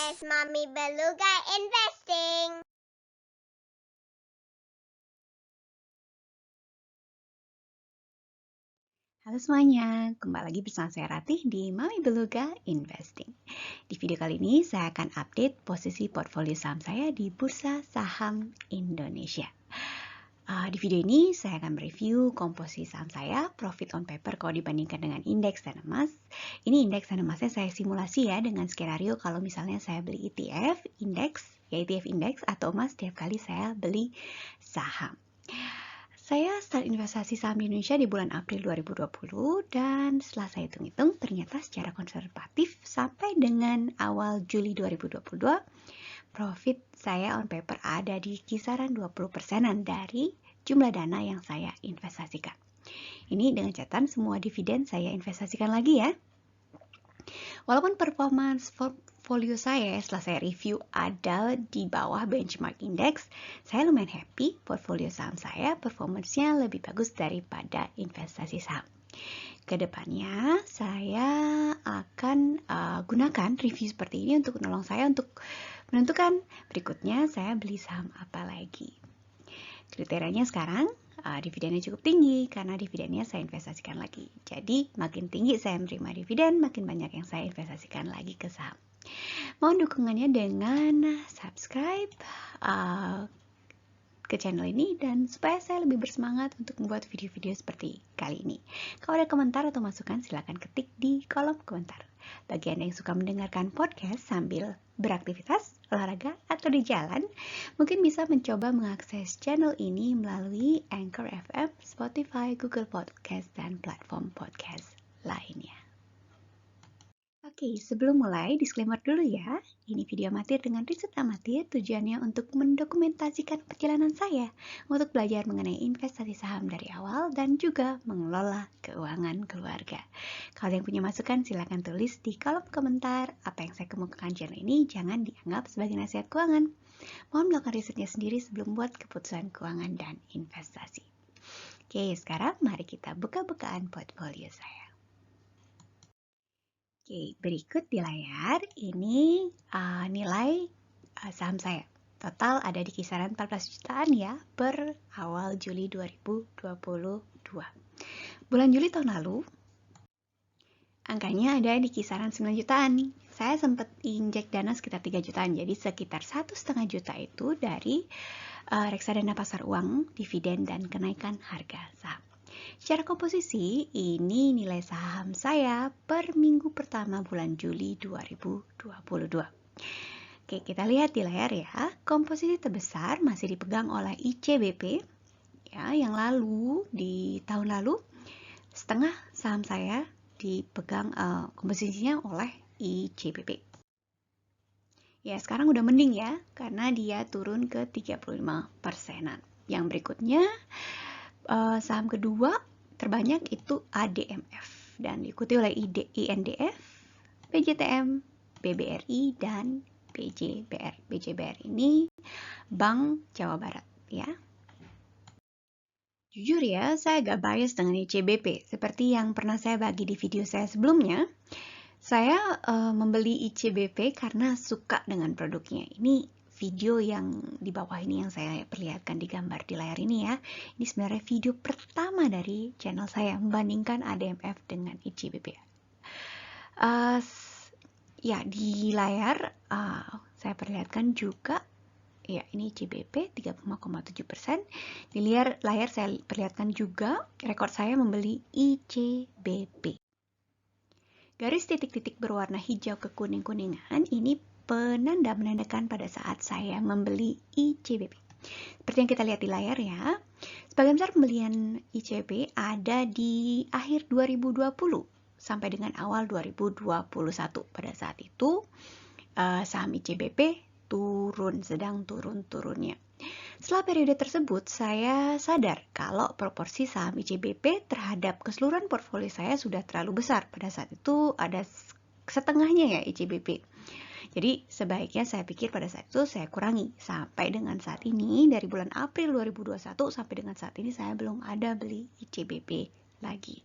podcast Mami Beluga Investing. Halo semuanya, kembali lagi bersama saya Ratih di Mami Beluga Investing. Di video kali ini saya akan update posisi portfolio saham saya di Bursa Saham Indonesia. Di video ini saya akan mereview komposisi saham saya, profit on paper kalau dibandingkan dengan indeks dan emas. Ini indeks dan emasnya saya simulasi ya dengan skenario kalau misalnya saya beli ETF, indeks, ya ETF indeks atau emas setiap kali saya beli saham. Saya start investasi saham di Indonesia di bulan April 2020 dan setelah saya hitung-hitung ternyata secara konservatif sampai dengan awal Juli 2022 profit saya on paper ada di kisaran 20%-an dari jumlah dana yang saya investasikan. Ini dengan catatan semua dividen saya investasikan lagi ya. Walaupun performance portfolio saya setelah saya review ada di bawah benchmark index, saya lumayan happy portfolio saham saya performance-nya lebih bagus daripada investasi saham. Kedepannya saya akan gunakan review seperti ini untuk menolong saya untuk menentukan berikutnya saya beli saham apa lagi. Kriterianya sekarang dividennya cukup tinggi karena dividennya saya investasikan lagi. Jadi makin tinggi saya menerima dividen, makin banyak yang saya investasikan lagi ke saham. Mohon dukungannya dengan subscribe ke channel ini dan supaya saya lebih bersemangat untuk membuat video-video seperti kali ini. Kalau ada komentar atau masukan silahkan ketik di kolom komentar. Bagi Anda yang suka mendengarkan podcast sambil beraktivitas, olahraga, atau di jalan, mungkin bisa mencoba mengakses channel ini melalui Anchor FM, Spotify, Google Podcast, dan platform podcast lainnya. Oke, sebelum mulai, disclaimer dulu ya. Ini video amatir dengan riset amatir, tujuannya untuk mendokumentasikan perjalanan saya untuk belajar mengenai investasi saham dari awal dan juga mengelola keuangan keluarga. Kalau yang punya masukan, silakan tulis di kolom komentar. Apa yang saya kemukakan channel ini jangan dianggap sebagai nasihat keuangan. Mohon melakukan risetnya sendiri sebelum buat keputusan keuangan dan investasi. Oke, sekarang mari kita buka-bukaan portfolio saya. Oke, berikut di layar ini nilai saham saya. Total ada di kisaran 14 jutaan ya per awal Juli 2022. Bulan Juli tahun lalu, angkanya ada di kisaran 9 jutaan nih. Saya sempat injek dana sekitar 3 jutaan, jadi sekitar 1,5 juta itu dari reksadana pasar uang, dividen, dan kenaikan harga saham. Secara komposisi, ini nilai saham saya per minggu pertama bulan Juli 2022. Oke, kita lihat di layar ya. Komposisi terbesar masih dipegang oleh ICBP. Ya, yang lalu, di tahun lalu, setengah saham saya dipegang komposisinya oleh ICBP. Ya, sekarang udah mending ya, karena dia turun ke 35%-an. Yang berikutnya, saham kedua terbanyak itu ADMF dan diikuti oleh INDF, PJTM, BBRI, dan BJBR. BJBR ini Bank Jawa Barat ya. Jujur ya, saya agak bias dengan ICBP. Seperti yang pernah saya bagi di video saya sebelumnya, saya membeli ICBP karena suka dengan produknya. Ini video yang di bawah ini yang saya perlihatkan di gambar di layar ini ya. Ini sebenarnya video pertama dari channel saya membandingkan ADMF dengan ICBP. Ya, di layar saya perlihatkan juga ya, ini ICBP 30,7%. Di layar saya perlihatkan juga rekor saya membeli ICBP. Garis titik-titik berwarna hijau ke kuning-kuningan ini menandakan pada saat saya membeli ICBP. Seperti yang kita lihat di layar ya, sebagian besar pembelian ICBP ada di akhir 2020 sampai dengan awal 2021. Pada saat itu saham ICBP sedang turun-turunnya. Setelah periode tersebut, saya sadar kalau proporsi saham ICBP terhadap keseluruhan portfolio saya sudah terlalu besar. Pada saat itu ada setengahnya ya ICBP. Jadi sebaiknya saya pikir pada saat itu saya kurangi. Sampai dengan saat ini, dari bulan April 2021 sampai dengan saat ini saya belum ada beli ICBP lagi.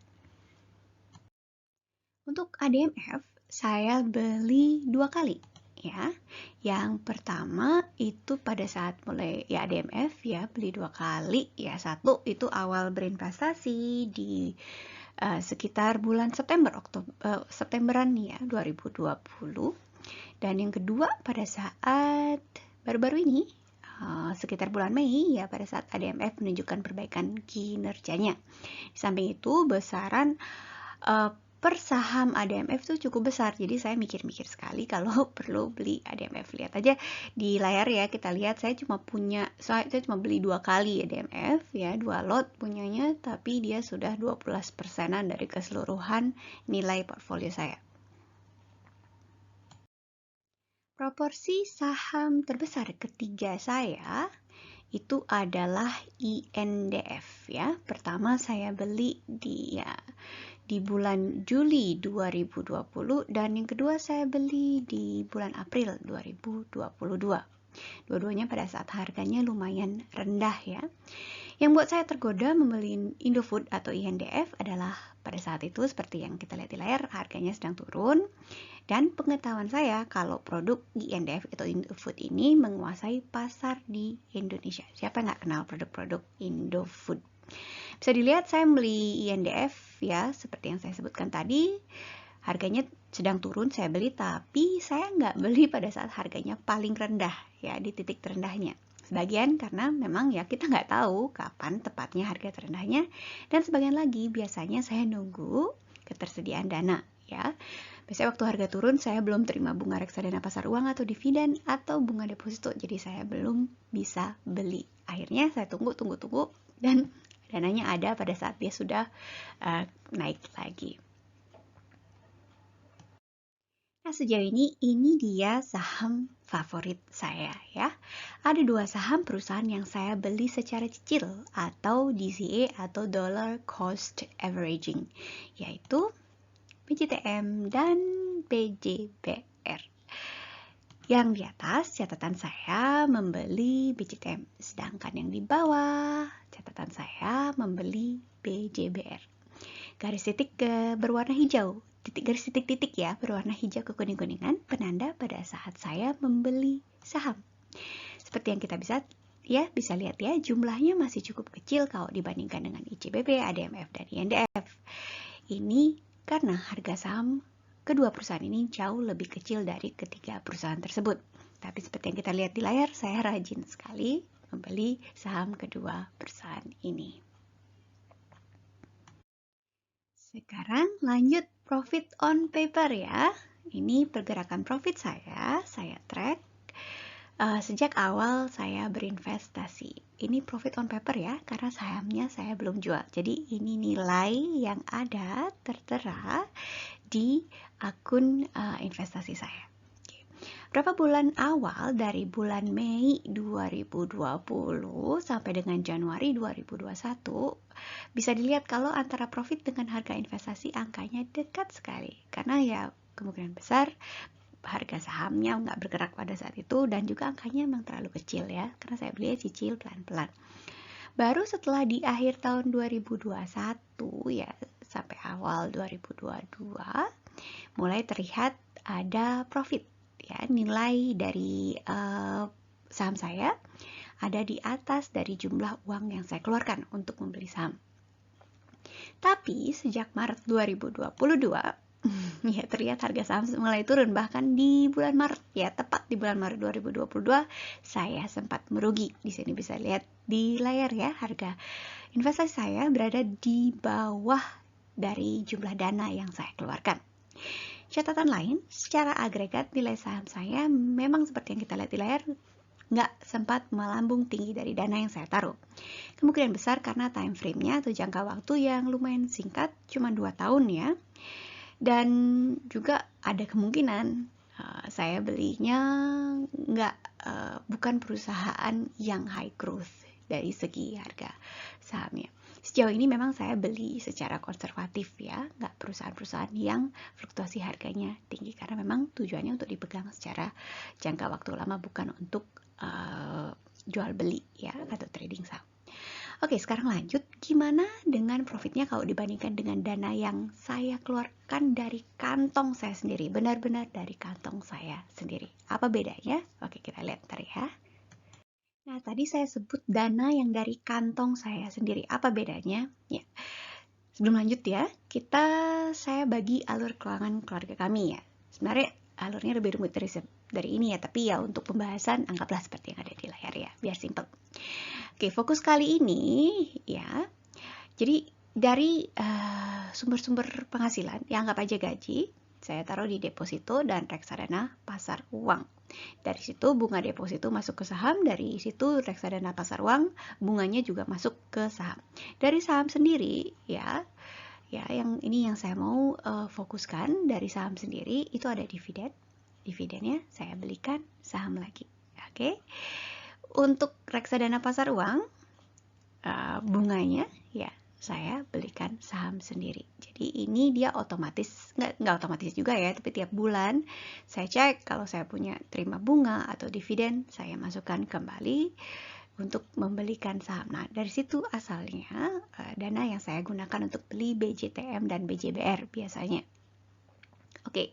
Untuk ADMF, saya beli 2 kali. ya. Yang pertama itu pada saat mulai ya ADMF ya, beli 2 kali ya. Satu itu awal berinvestasi di sekitar bulan Septemberan nih ya 2020. Dan yang kedua pada saat baru-baru ini sekitar bulan Mei ya, pada saat ADMF menunjukkan perbaikan kinerjanya. Di samping itu besaran per saham ADMF tuh cukup besar, jadi saya mikir-mikir sekali kalau perlu beli ADMF. Lihat aja di layar ya, kita lihat saya cuma beli 2 kali ADMF ya, 2 lot punyanya, tapi dia sudah 12%-an dari keseluruhan nilai portfolio saya. Proporsi saham terbesar ketiga saya itu adalah INDF ya. Pertama saya beli di bulan Juli 2020 dan yang kedua saya beli di bulan April 2022. Dua-duanya pada saat harganya lumayan rendah ya. Yang buat saya tergoda membeli Indofood atau INDF adalah pada saat itu seperti yang kita lihat di layar, harganya sedang turun. Dan pengetahuan saya kalau produk INDF atau Indofood ini menguasai pasar di Indonesia. Siapa yang nggak kenal produk-produk Indofood? Bisa dilihat saya beli INDF ya, seperti yang saya sebutkan tadi, harganya sedang turun, saya beli, tapi saya nggak beli pada saat harganya paling rendah ya, di titik terendahnya. Sebagian karena memang ya kita nggak tahu kapan tepatnya harga terendahnya, dan sebagian lagi biasanya saya nunggu ketersediaan dana ya. Biasanya waktu harga turun saya belum terima bunga reksadana pasar uang atau dividen atau bunga deposito, jadi saya belum bisa beli. Akhirnya saya tunggu dan dananya ada pada saat dia sudah naik lagi. Nah, sejauh ini dia saham favorit saya ya. Ada 2 saham perusahaan yang saya beli secara cicil atau DCA atau Dollar Cost Averaging, yaitu BJTM dan BJBR. Yang di atas catatan saya membeli BJTM, sedangkan yang di bawah catatan saya membeli BJBR. Garis titik berwarna hijau, garis titik-titik ya berwarna hijau kekuning-kuningan, penanda pada saat saya membeli saham. Seperti yang kita bisa lihat ya, jumlahnya masih cukup kecil kalau dibandingkan dengan ICBP, ADMF, dan INDF. Ini karena harga saham kedua perusahaan ini jauh lebih kecil dari ketiga perusahaan tersebut. Tapi seperti yang kita lihat di layar, saya rajin sekali membeli saham kedua perusahaan ini. Sekarang lanjut profit on paper ya. Ini pergerakan profit saya track sejak awal saya berinvestasi. Ini profit on paper ya, karena sahamnya saya belum jual. Jadi ini nilai yang ada tertera di akun investasi saya. Berapa bulan awal dari bulan Mei 2020 sampai dengan Januari 2021 bisa dilihat kalau antara profit dengan harga investasi angkanya dekat sekali, karena ya kemungkinan besar harga sahamnya nggak bergerak pada saat itu, dan juga angkanya memang terlalu kecil ya, karena saya beli cicil pelan-pelan. Baru setelah di akhir tahun 2021 ya sampai awal 2022 mulai terlihat ada profit ya, nilai dari saham saya ada di atas dari jumlah uang yang saya keluarkan untuk membeli saham. Tapi sejak Maret 2022 ya terlihat harga saham mulai turun, bahkan di bulan Maret ya, tepat di bulan Maret 2022 saya sempat merugi. Di sini bisa lihat di layar ya, harga investasi saya berada di bawah dari jumlah dana yang saya keluarkan. Catatan lain, secara agregat nilai saham saya memang seperti yang kita lihat di layar, nggak sempat melambung tinggi dari dana yang saya taruh. Kemungkinan besar karena time frame-nya atau jangka waktu yang lumayan singkat, cuma 2 tahun ya. Dan juga ada kemungkinan saya belinya bukan perusahaan yang high growth dari segi harga sahamnya. Sejauh ini memang saya beli secara konservatif ya, nggak perusahaan-perusahaan yang fluktuasi harganya tinggi, karena memang tujuannya untuk dipegang secara jangka waktu lama, bukan untuk jual beli ya atau trading saham. Oke, sekarang lanjut, gimana dengan profitnya kalau dibandingkan dengan dana yang saya keluarkan dari kantong saya sendiri, benar-benar dari kantong saya sendiri. Apa bedanya? Oke, kita lihat ntar ya. Nah, tadi saya sebut dana yang dari kantong saya sendiri. Apa bedanya? Ya. Sebelum lanjut ya, saya bagi alur keuangan keluarga kami ya. Sebenarnya alurnya lebih rumit dari ini ya, tapi ya untuk pembahasan anggaplah seperti yang ada di layar ya, biar simple. Oke, fokus kali ini ya. Jadi dari sumber-sumber penghasilan, ya anggap aja gaji, saya taruh di deposito dan reksadana pasar uang. Dari situ bunga deposito masuk ke saham, dari situ reksadana pasar uang bunganya juga masuk ke saham. Dari saham sendiri ya yang saya mau fokuskan dari saham sendiri itu ada dividen. Dividennya saya belikan saham lagi. Oke. Untuk reksadana pasar uang bunganya ya saya belikan saham sendiri. Jadi ini dia otomatis, nggak otomatis juga ya, tapi tiap bulan saya cek kalau saya punya terima bunga atau dividen, saya masukkan kembali untuk membelikan saham. Nah, dari situ asalnya dana yang saya gunakan untuk beli BJTM dan BJBR biasanya. Oke,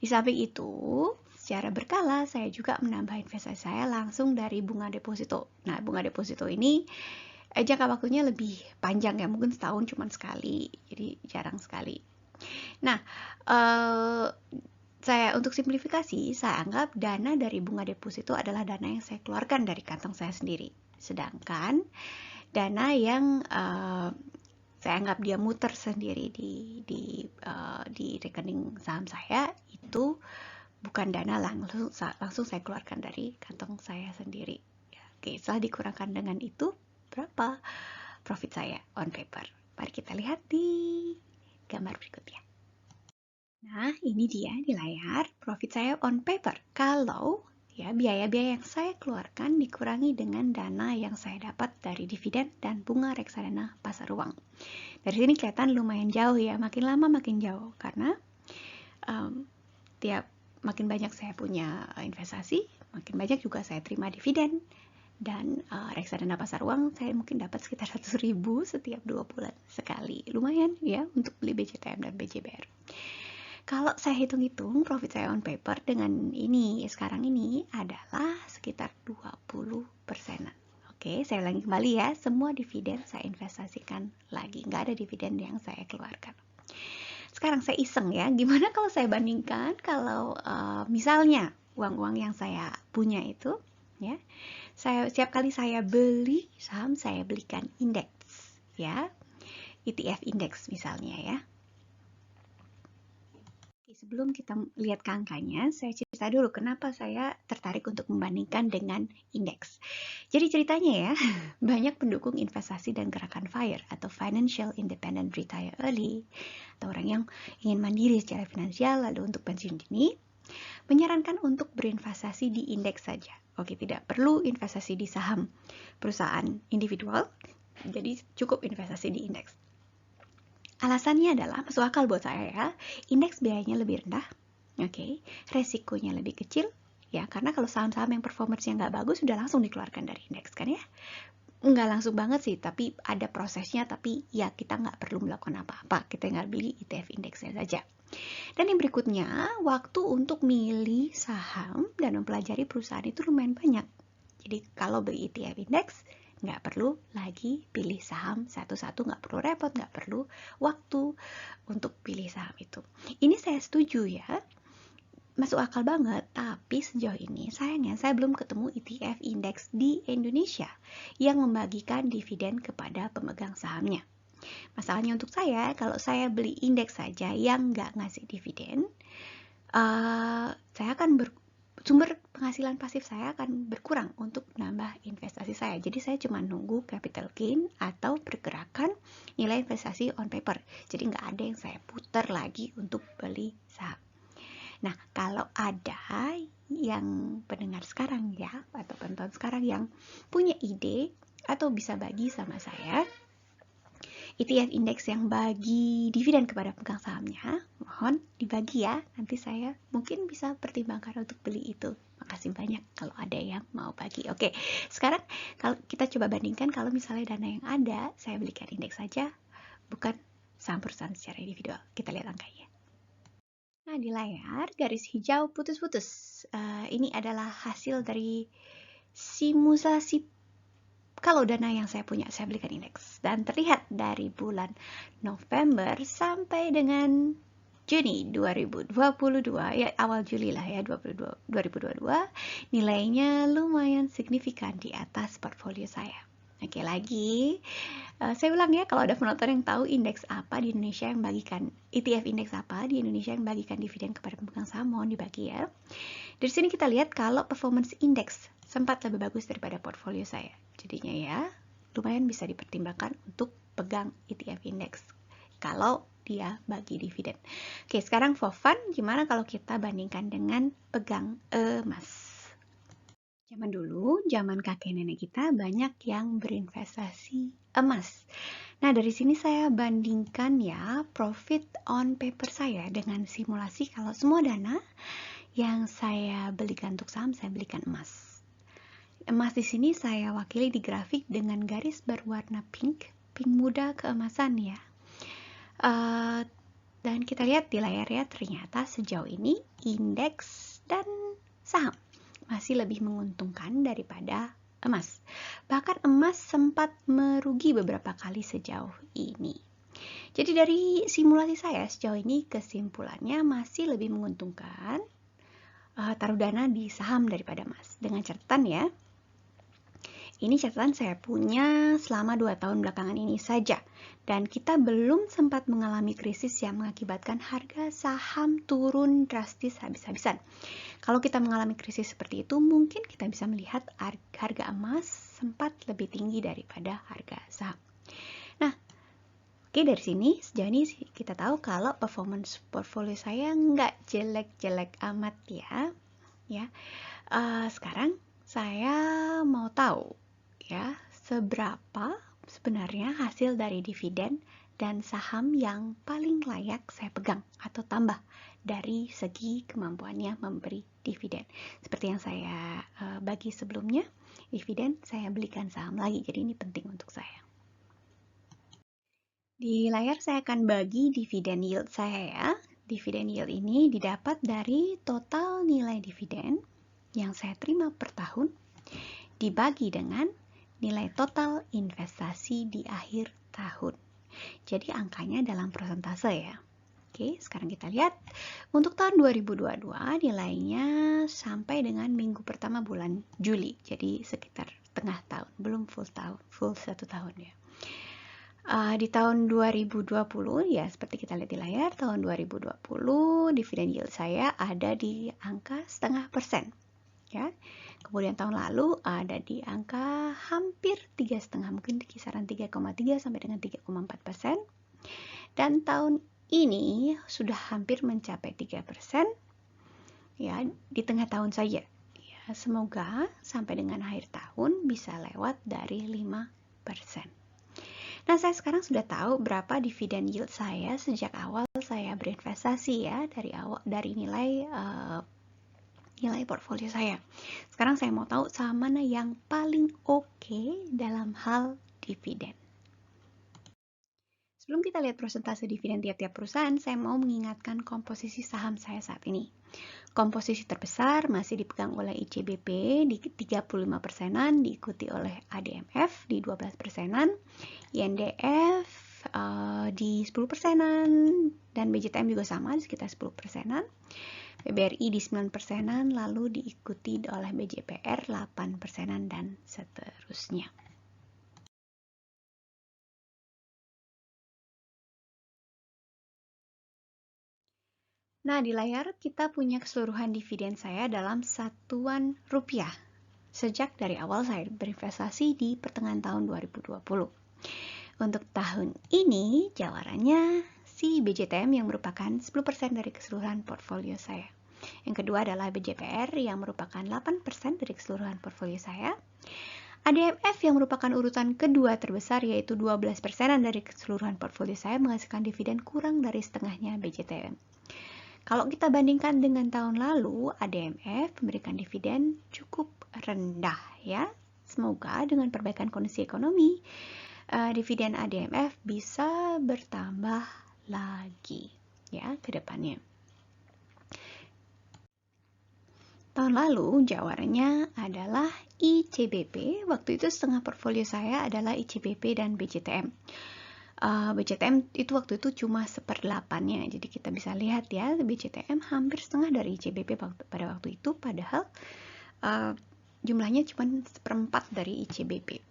di samping itu, secara berkala saya juga menambah investasi saya langsung dari bunga deposito. Nah, bunga deposito ini jangka waktunya lebih panjang ya, mungkin setahun cuma sekali, jadi jarang sekali. Nah, saya untuk simplifikasi, saya anggap dana dari bunga deposito adalah dana yang saya keluarkan dari kantong saya sendiri. Sedangkan dana yang saya anggap dia muter sendiri di rekening saham saya itu bukan dana langsung saya keluarkan dari kantong saya sendiri. Oke, setelah dikurangkan dengan itu, berapa profit saya on paper? Mari kita lihat di gambar berikutnya. Nah, ini dia di layar profit saya on paper. Kalau ya biaya-biaya yang saya keluarkan dikurangi dengan dana yang saya dapat dari dividen dan bunga reksadana pasar uang. Dari sini kelihatan lumayan jauh ya, makin lama makin jauh karena tiap makin banyak saya punya investasi, makin banyak juga saya terima dividen. Dan reksadana pasar uang saya mungkin dapat sekitar 100.000 setiap 2 bulan sekali. Lumayan ya untuk beli BJTM dan BJBR. Kalau saya hitung-hitung profit saya on paper dengan ini sekarang ini adalah sekitar 20%. Oke, saya ulangi kembali ya. Semua dividen saya investasikan lagi. Nggak ada dividen yang saya keluarkan. Sekarang saya iseng ya, gimana kalau saya bandingkan kalau misalnya uang-uang yang saya punya itu ya, setiap kali saya beli saham saya belikan indeks ya, ETF indeks misalnya ya. Oke, sebelum kita lihat angkanya, saya cerita dulu kenapa saya tertarik untuk membandingkan dengan indeks. Jadi ceritanya ya, banyak pendukung investasi dan gerakan FIRE atau Financial Independent Retire Early, atau orang yang ingin mandiri secara finansial lalu untuk pensiun dini, menyarankan untuk berinvestasi di indeks saja. Oke, tidak perlu investasi di saham perusahaan individual, jadi cukup investasi di indeks. Alasannya adalah masuk akal buat saya ya, indeks biayanya lebih rendah, oke, resikonya lebih kecil, ya karena kalau saham-saham yang performance-nya nggak bagus sudah langsung dikeluarkan dari indeks kan ya. Nggak langsung banget sih, tapi ada prosesnya, tapi ya kita nggak perlu melakukan apa-apa, kita tinggal beli ETF indeksnya saja. Dan yang berikutnya, waktu untuk milih saham dan mempelajari perusahaan itu lumayan banyak. Jadi kalau beli ETF index, nggak perlu lagi pilih saham satu-satu, nggak perlu repot, nggak perlu waktu untuk pilih saham itu. Ini saya setuju ya, masuk akal banget, tapi sejauh ini sayangnya saya belum ketemu ETF indeks di Indonesia yang membagikan dividen kepada pemegang sahamnya. Masalahnya untuk saya, kalau saya beli indeks saja yang nggak ngasih dividen, saya akan sumber penghasilan pasif saya akan berkurang untuk nambah investasi saya. Jadi saya cuma nunggu capital gain atau pergerakan nilai investasi on paper. Jadi nggak ada yang saya putar lagi untuk beli saham. Nah, kalau ada yang pendengar sekarang ya, atau penonton sekarang yang punya ide atau bisa bagi sama saya, ETF indeks yang bagi dividen kepada pemegang sahamnya, mohon dibagi ya, nanti saya mungkin bisa pertimbangkan untuk beli itu. Makasih banyak kalau ada yang mau bagi. Oke, sekarang kalau kita coba bandingkan kalau misalnya dana yang ada, saya belikan indeks saja, bukan saham perusahaan secara individual. Kita lihat angkanya. Nah, di layar garis hijau putus-putus. Ini adalah hasil dari simulasi kalau dana yang saya punya, saya belikan indeks. Dan terlihat dari bulan November sampai dengan Juni 2022, ya awal Juli lah ya, 2022, nilainya lumayan signifikan di atas portfolio saya. Oke, lagi, saya ulang ya, kalau ada penonton yang tahu indeks apa di Indonesia yang bagikan, ETF indeks apa di Indonesia yang bagikan dividen kepada pemegang saham, mohon dibagi ya. Dari sini kita lihat kalau performance index sempat lebih bagus daripada portfolio saya. Jadinya ya, lumayan bisa dipertimbangkan untuk pegang ETF index kalau dia bagi dividen. Oke, sekarang for fun, gimana kalau kita bandingkan dengan pegang emas? Zaman dulu, zaman kakek nenek kita banyak yang berinvestasi emas. Nah, dari sini saya bandingkan ya profit on paper saya dengan simulasi kalau semua dana yang saya belikan untuk saham, saya belikan emas. Emas di sini saya wakili di grafik dengan garis berwarna pink muda keemasan ya. Dan kita lihat di layar ya, ternyata sejauh ini indeks dan saham masih lebih menguntungkan daripada emas. Bahkan emas sempat merugi beberapa kali sejauh ini. Jadi dari simulasi saya sejauh ini kesimpulannya masih lebih menguntungkan taruh dana di saham daripada emas. Dengan catatan ya, ini catatan saya punya selama 2 tahun belakangan ini saja. Dan kita belum sempat mengalami krisis yang mengakibatkan harga saham turun drastis habis-habisan. Kalau kita mengalami krisis seperti itu, mungkin kita bisa melihat harga emas sempat lebih tinggi daripada harga saham. Nah, oke, dari sini sejauh ini kita tahu kalau performance portfolio saya nggak jelek-jelek amat ya. Sekarang saya mau tahu ya seberapa sebenarnya hasil dari dividen dan saham yang paling layak saya pegang atau tambah dari segi kemampuannya memberi dividen. Seperti yang saya bagi sebelumnya, dividen saya belikan saham lagi, jadi ini penting untuk saya. Di layar saya akan bagi dividen yield saya ya. Dividen yield ini didapat dari total nilai dividen yang saya terima per tahun dibagi dengan nilai total investasi di akhir tahun. Jadi angkanya dalam persentase ya. Oke, sekarang kita lihat untuk tahun 2022 nilainya sampai dengan minggu pertama bulan Juli. Jadi sekitar tengah tahun, belum full 1 tahun ya. Di tahun 2020 ya seperti kita lihat di layar, tahun 2020 dividen yield saya ada di angka 0,5% ya. Kemudian tahun lalu ada di angka hampir 3,5%, mungkin di kisaran 3,3 sampai dengan 3,4%. Dan tahun ini sudah hampir mencapai 3% ya, di tengah tahun saja. Ya, semoga sampai dengan akhir tahun bisa lewat dari 5%. Nah, saya sekarang sudah tahu berapa dividen yield saya sejak awal saya berinvestasi ya, dari nilai portfolio saya. Sekarang saya mau tahu saham mana yang paling oke dalam hal dividen. Sebelum kita lihat persentase dividen tiap-tiap perusahaan, saya mau mengingatkan komposisi saham saya saat ini. Komposisi terbesar masih dipegang oleh ICBP di 35%-an, diikuti oleh ADMF di 12%-an, INDF di 10%-an, dan BJTM juga sama di sekitar 10%-an. BBRI di 9%-an, lalu diikuti oleh BJPR 8%-an, dan seterusnya. Nah, di layar kita punya keseluruhan dividen saya dalam satuan rupiah sejak dari awal saya berinvestasi di pertengahan tahun 2020. Untuk tahun ini, jawarannya si BJTM yang merupakan 10% dari keseluruhan portfolio saya. Yang kedua adalah BJPR yang merupakan 8% dari keseluruhan portfolio saya. ADMF yang merupakan urutan kedua terbesar yaitu 12%-an dari keseluruhan portfolio saya menghasilkan dividen kurang dari setengahnya BJTM. Kalau kita bandingkan dengan tahun lalu, ADMF memberikan dividen cukup rendah ya. Semoga dengan perbaikan kondisi ekonomi, dividen ADMF bisa bertambah lagi ya ke depannya. Tahun lalu jawarannya adalah ICBP. Waktu itu setengah portfolio saya adalah ICBP dan BCTM. BCTM itu waktu itu cuma 1/8-nya, jadi kita bisa lihat ya, BCTM hampir setengah dari ICBP pada waktu itu, padahal jumlahnya cuma 1/4 dari ICBP.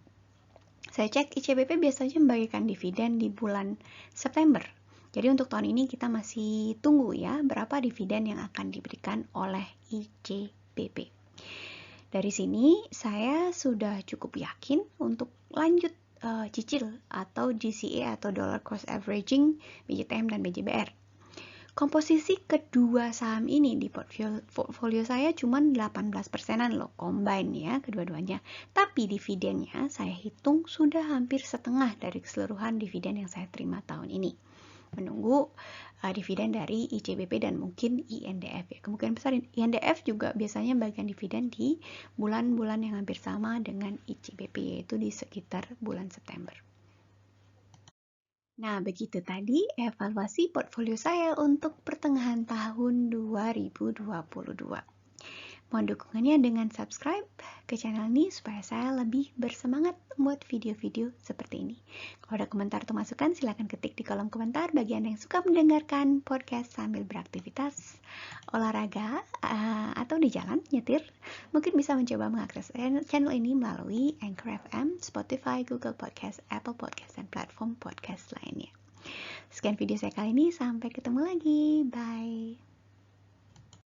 Saya cek ICBP biasanya membagikan dividen di bulan September. Jadi untuk tahun ini kita masih tunggu ya berapa dividen yang akan diberikan oleh ICBP. Dari sini saya sudah cukup yakin untuk lanjut cicil atau DCA atau Dollar Cost Averaging BCTM dan BJBR. Komposisi kedua saham ini di portfolio saya cuma 18%-an loh, combine ya kedua-duanya. Tapi dividennya saya hitung sudah hampir setengah dari keseluruhan dividen yang saya terima tahun ini. Menunggu dividen dari ICBP dan mungkin INDF ya. Kemungkinan besar INDF juga biasanya bagian dividen di bulan-bulan yang hampir sama dengan ICBP, yaitu di sekitar bulan September. Nah, begitu tadi evaluasi portfolio saya untuk pertengahan tahun 2022. Mohon dukungannya dengan subscribe ke channel ini supaya saya lebih bersemangat membuat video-video seperti ini. Kalau ada komentar atau masukan, silahkan ketik di kolom komentar bagi Anda yang suka mendengarkan podcast sambil beraktivitas, olahraga, atau di jalan, nyetir. Mungkin bisa mencoba mengakses channel ini melalui Anchor FM, Spotify, Google Podcast, Apple Podcast, dan platform podcast lainnya. Sekian video saya kali ini, sampai ketemu lagi. Bye.